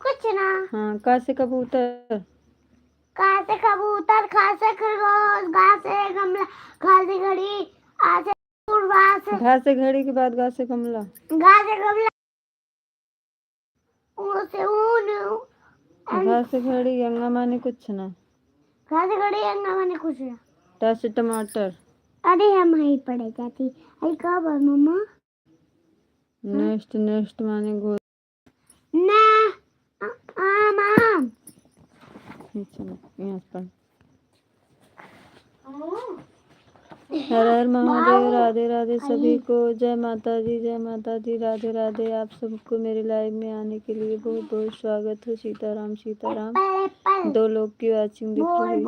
कुछ ना। हाँ, का से कबूतर, का से कबूतर, खा से खरगोश, गा से गमला, घा से घड़ी, आ से उड़वा से घा से घड़ी के बाद गा से कमला, गा से गमला, ऊ से ऊन, घा से घड़ी गंगा माने कुछ ना, घा से घड़ी अंगा माने कुछ ना। टा से टमाटर, अरे हम ही पढ़े जाती। अरे कब है मम्मा? नेस्ट नेस्ट माने गोद, ना आम आम। यहाँ पर हर हर महादेव, राधे राधे सभी को, जय माता दी, जय माता दी, राधे राधे। आप सबको मेरे लाइव में आने के लिए बहुत बहुत स्वागत है। सीताराम सीताराम। 2 लोग की वाचिंग दिख रही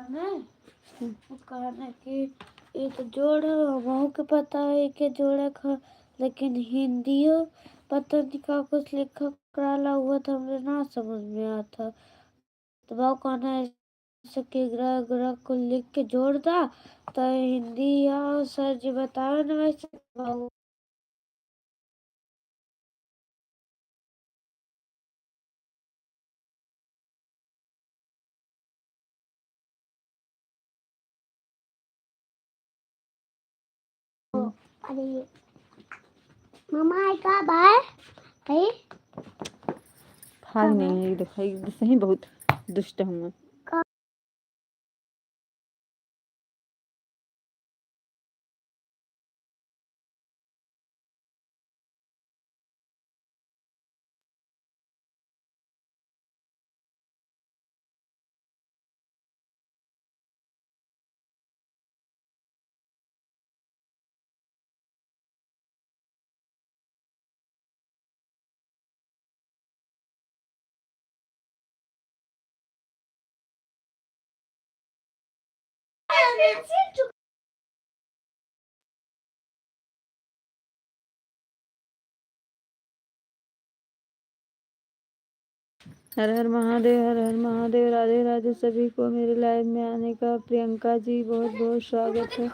है। एक जोड़ वहाँ के पता है एक जोड़ा खा, लेकिन हिंदियों पता नहीं का कुछ लिखा कराला हुआ था, हमने ना समझ में आता। तो वो कहना है ऐसे के ग्रह ग्रह को लिख के जोड़ दा तो हिंदी या सर जी बताओ ना वैसे भाव। अरे मम्मा का बाय है भाग नहीं है, दिखाई सही बहुत दुष्ट हूँ मैं। हर हर महादेव, हर हर महादेव, राधे राधे सभी को मेरे लाइव में आने का प्रियंका जी बहुत बहुत स्वागत है।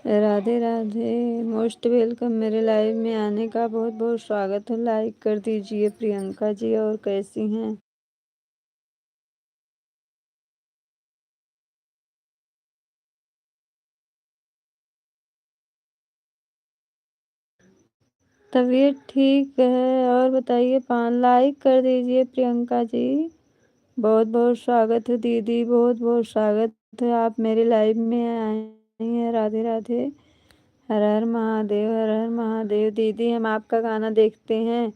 Radhe Radhe, most welcome. मेरे लाइव में आने का बहुत बहुत स्वागत है। लाइक कर दीजिए प्रियंका जी। और कैसी हैं? तबीयत ठीक है। और बताइए, लाइक कर दीजिए प्रियंका जी। बहुत बहुत स्वागत है दीदी, बहुत बहुत स्वागत है। आप मेरे लाइव में आई हैं। राधे राधे, हर हर महादेव, हर हर महादेव। दीदी हम आपका गाना देखते हैं।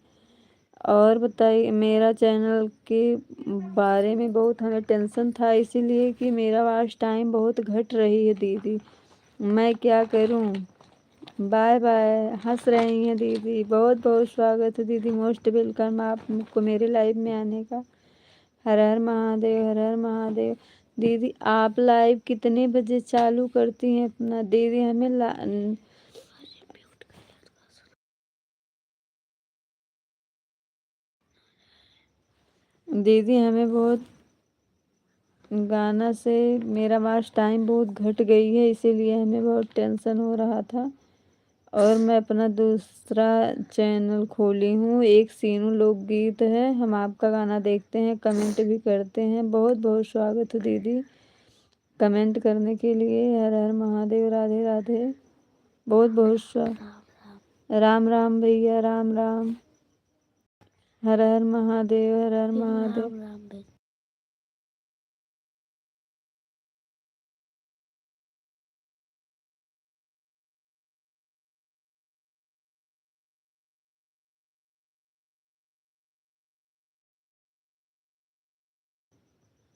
और बताइए, मेरा चैनल के बारे में बहुत हमें टेंशन था, इसीलिए कि मेरा वॉच टाइम बहुत घट रही है दीदी। मैं क्या करूं? Bye bye. हंस रही हैं दीदी। बहुत बहुत स्वागत है दीदी, मोस्ट वेलकम आपको मेरे लाइव में आने का। हर हर महादेव, हर हर महादेव। दीदी आप लाइव कितने बजे चालू करती हैं अपना? दीदी हमें दीदी हमें बहुत गाना से मेरा वॉच टाइम बहुत घट गई है, इसीलिए हमें बहुत टेंशन हो रहा था। और मैं अपना दूसरा चैनल खोली हूँ, एक सीनू लोकगीत है। हम आपका गाना देखते हैं, कमेंट भी करते हैं। बहुत बहुत स्वागत है दीदी कमेंट करने के लिए। हर हर महादेव, राधे राधे। बहुत बहुत स्वागत। राम राम भैया, राम राम। हर हर महादेव, हर हर महादेव।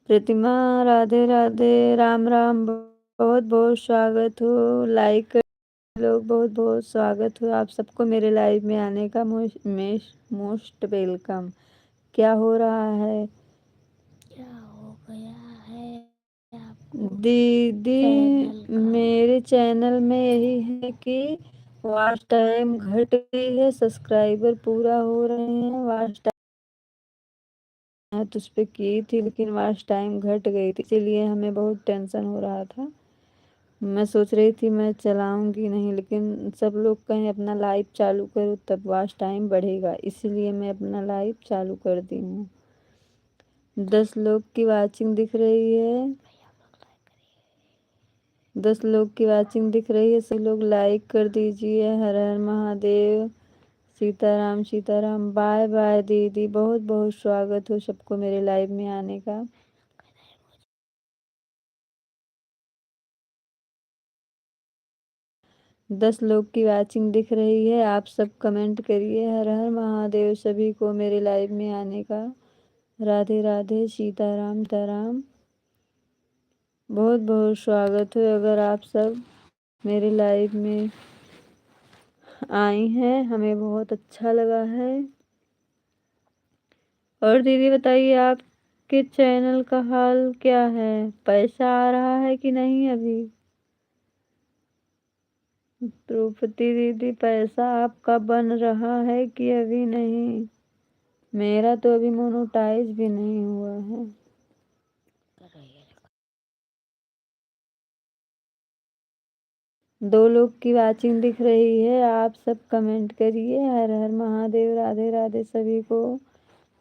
प्रतिमा, राधे राधे, राम राम। बहुत बहुत स्वागत हो। लाइक लोग, बहुत बहुत स्वागत हो आप सबको मेरे लाइव में आने का। Most welcome. क्या हो रहा है? क्या हो गया है आपको दीदी चैनल का? मेरे चैनल में यही है कि वॉच टाइम घट गई है, सब्सक्राइबर पूरा हो रहे हैं। वॉच टाइम तो उस पे की थी लेकिन वॉच टाइम घट गई थी, इसीलिए हमें बहुत टेंशन हो रहा था। मैं सोच रही थी मैं चलाऊंगी नहीं, लेकिन सब लोग कहें अपना लाइव चालू करो तब वॉच टाइम बढ़ेगा, इसीलिए मैं अपना लाइव चालू कर दी हूँ। 10 लोग की वाचिंग दिख रही है, 10 लोग की वाचिंग दिख रही है। सभी लोग लाइक कर दीजिए। हर हर महादेव, सीताराम सीताराम। बाय बाय दीदी, बहुत बहुत स्वागत हो सबको मेरे लाइव में आने का। 10 लोग की वाचिंग दिख रही है। आप सब कमेंट करिए हर हर महादेव, सभी को मेरे लाइव में आने का। राधे राधे, सीताराम सीताराम। बहुत बहुत स्वागत है। अगर आप सब मेरे लाइव में आई हैं, हमें बहुत अच्छा लगा है। और दीदी बताइए आपके चैनल का हाल क्या है? पैसा आ रहा है कि नहीं अभी? द्रौपदी दीदी पैसा आपका बन रहा है कि अभी नहीं? मेरा तो अभी मोनेटाइज भी नहीं हुआ है। 2 लोग की वाचिंग दिख रही है। आप सब कमेंट करिए हर हर महादेव, राधे राधे सभी को।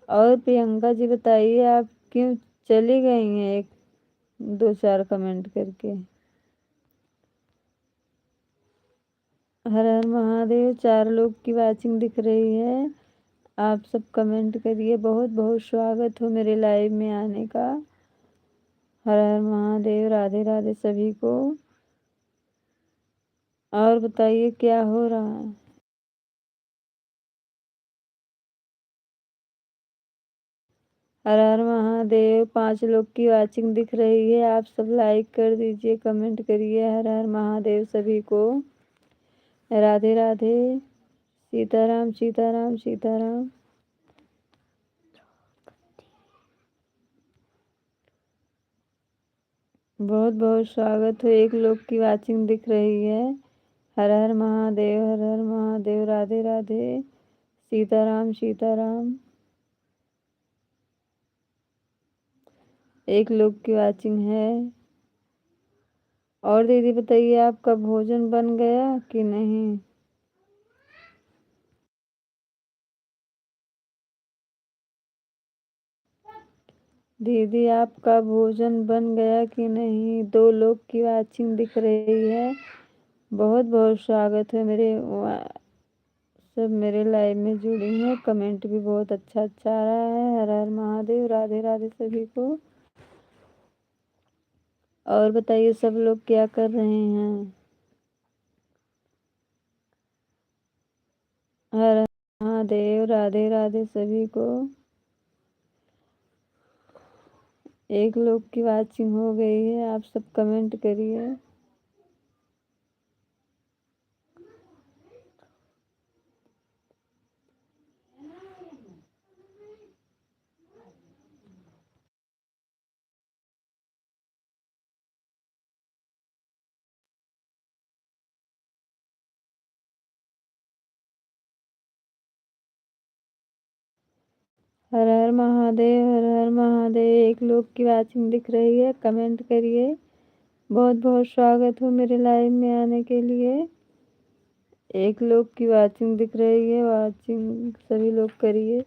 और प्रियंका जी बताइए आप क्यों चली गई हैं एक 2-4 कमेंट करके? हर हर महादेव। 4 लोग की वाचिंग दिख रही है। आप सब कमेंट करिए। बहुत बहुत स्वागत हो मेरे लाइव में आने का। हर हर महादेव, राधे राधे सभी को। और बताइए क्या हो रहा है? हर हर महादेव। 5 लोग की वाचिंग दिख रही है। आप सब लाइक कर दीजिए, कमेंट करिए। हर हर महादेव सभी को। राधे राधे, सीताराम सीताराम सीताराम। बहुत बहुत स्वागत हो। 1 लोग की वाचिंग दिख रही है। हर हर महादेव, हर हर महादेव, राधे राधे, सीताराम सीताराम। 1 लोग की वाचिंग है। और दीदी बताइए आपका भोजन बन गया कि नहीं? दीदी आपका भोजन बन गया कि नहीं? 2 लोग की वाचिंग दिख रही है। बहुत बहुत स्वागत है। सब मेरे लाइव में जुड़ी हैं। कमेंट भी बहुत अच्छा अच्छा आ रहा है। हर हर महादेव, राधे राधे सभी को। और बताइए सब लोग क्या कर रहे हैं? हर हर महादेव, राधे राधे सभी को। 1 लोग की वाचिंग हो गई है। आप सब कमेंट करिए। हर हर महादेव, हर हर महादेव। 1 लोग की वाचिंग दिख रही है। कमेंट करिए। बहुत बहुत स्वागत हो मेरे लाइव में आने के लिए। 1 लोग की वाचिंग दिख रही है। वाचिंग सभी लोग करिए।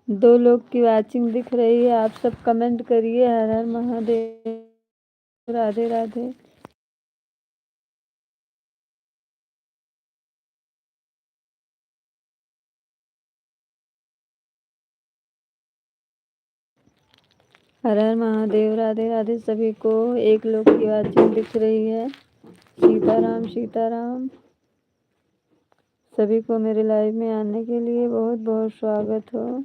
दो लोग की वाचिंग दिख रही है। आप सब कमेंट करिए। हर हर महादेव, राधे राधे। हर हर महादेव, राधे राधे सभी को। 1 लोग की वाचिंग दिख रही है। सीताराम सीताराम। सभी को मेरे लाइव में आने के लिए बहुत बहुत स्वागत हो।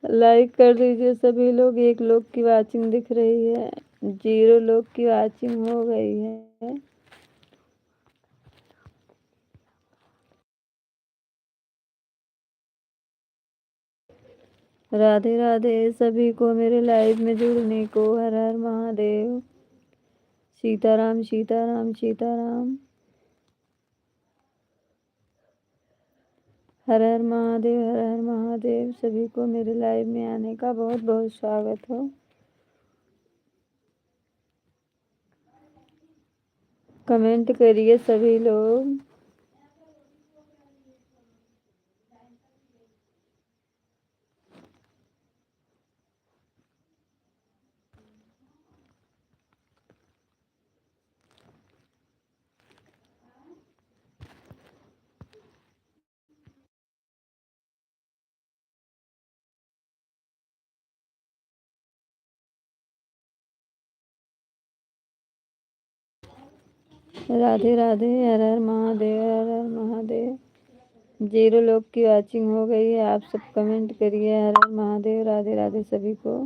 लाइक कर दीजिए सभी लोग। 1 लोग की वाचिंग दिख रही है, 0 लोग की वाचिंग हो गई है। राधे राधे सभी को मेरे लाइव में जुड़ने को। हर हर महादेव। सीताराम सीताराम सीताराम। हर हर महादेव हर हर महादेव। सभी को मेरे लाइव में आने का बहुत बहुत स्वागत हो। कमेंट करिए सभी लोग। राधे राधे हर हर महादेव हर हर महादेव। 0 लोग की वाचिंग हो गई है। आप सब कमेंट करिए हर हर महादेव। राधे राधे सभी को।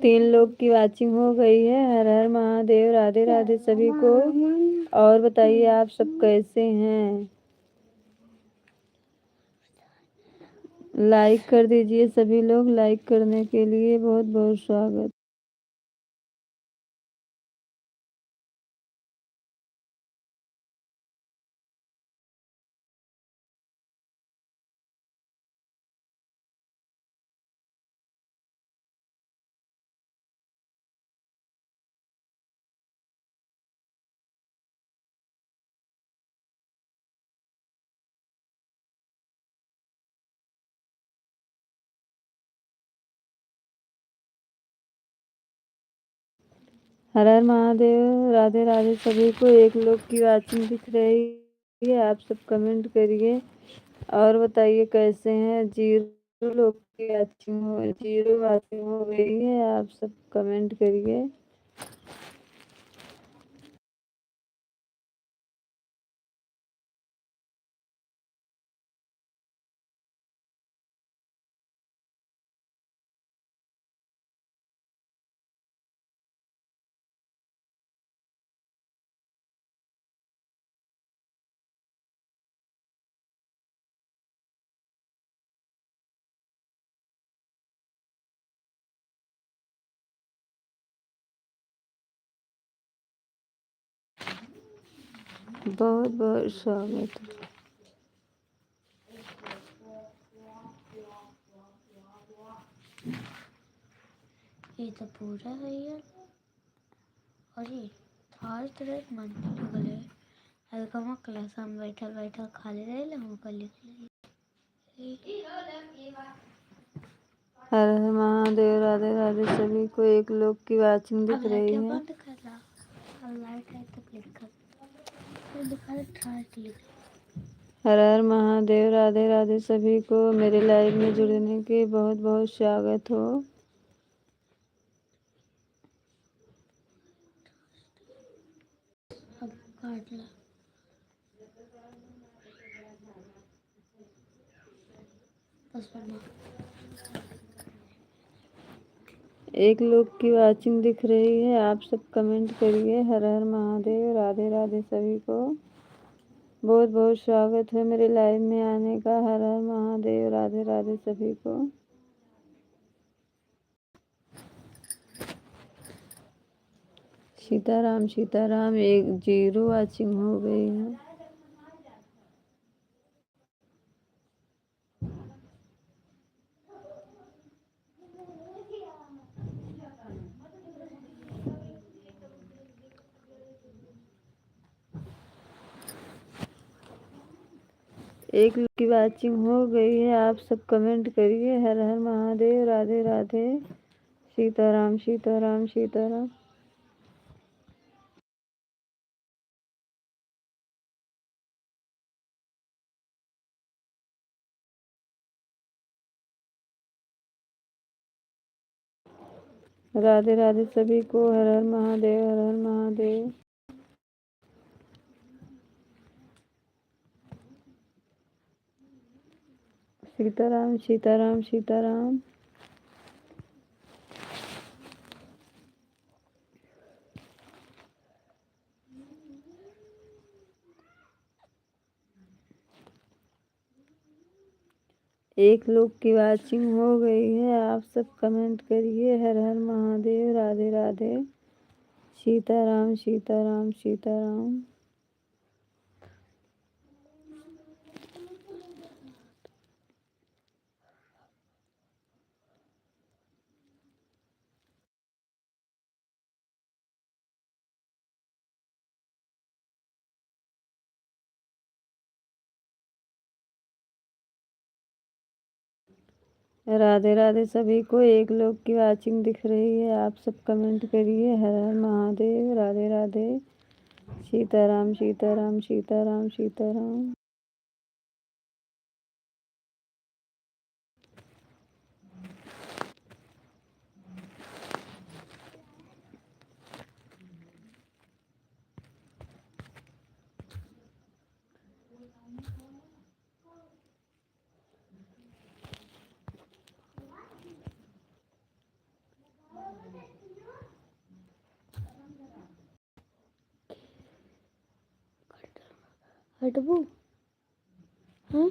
तीन लोग की वाचिंग हो गई है। हर हर महादेव। राधे राधे सभी को। और बताइए आप सब कैसे हैं। लाइक कर दीजिए सभी लोग। लाइक करने के लिए बहुत बहुत स्वागत। हर हर महादेव। राधे राधे सभी को। 1 लोग की वाचिंग दिख रही है। आप सब कमेंट करिए और बताइए कैसे हैं। 0 लोग की वाचिंग हो 0 वाचिंग हो गई है। आप सब कमेंट करिए। बहुत बहुत स्वागत। ये तो पूरा है यार। और ये थार तरह मन गले हल्का क्लास हम बैठल बैठल खाली रहे हम कर लिख हर हर महादेव। राधे राधे सभी को। 1 लोग की वाचिंग दिख रही है। बंद कर ला। अब लाइट है तो क्लिक कर दिखा थार क्लिक। हर हर महादेव। राधे राधे सभी को मेरे लाइव में जुड़ने के बहुत बहुत स्वागत हो। अब काट ला। बस बनना। 1 लोग की वाचिंग दिख रही है। आप सब कमेंट करिए। हर हर महादेव। राधे राधे सभी को। बहुत बहुत स्वागत है मेरे लाइव में आने का। हर हर महादेव। राधे राधे सभी को। सीताराम सीताराम। 0 वाचिंग हो गई है। एक लोग की वाचिंग हो गई है। आप सब कमेंट करिए। हर हर महादेव। राधे राधे। सीताराम सीताराम सीताराम। राधे राधे सभी को। हर हर महादेव, हर हर महादेव। सीताराम सीताराम सीताराम। एक लोग की वाचिंग हो गई है, आप सब कमेंट करिए। हर हर महादेव, राधे राधे, सीताराम सीताराम सीताराम। राधे राधे सभी को। एक लोग की वाचिंग दिख रही है, आप सब कमेंट करिए। हर हर महादेव, राधे राधे, सीताराम सीताराम सीताराम सीताराम। हटबू हाँ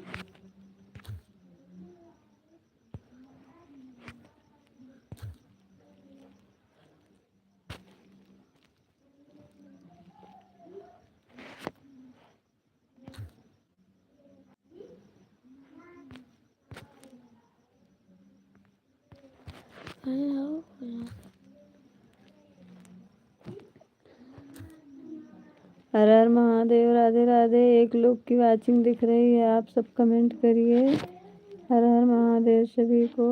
हर हर महादेव, राधे राधे। एक लोग की वाचिंग दिख रही है, आप सब कमेंट करिए। हर हर महादेव सभी को।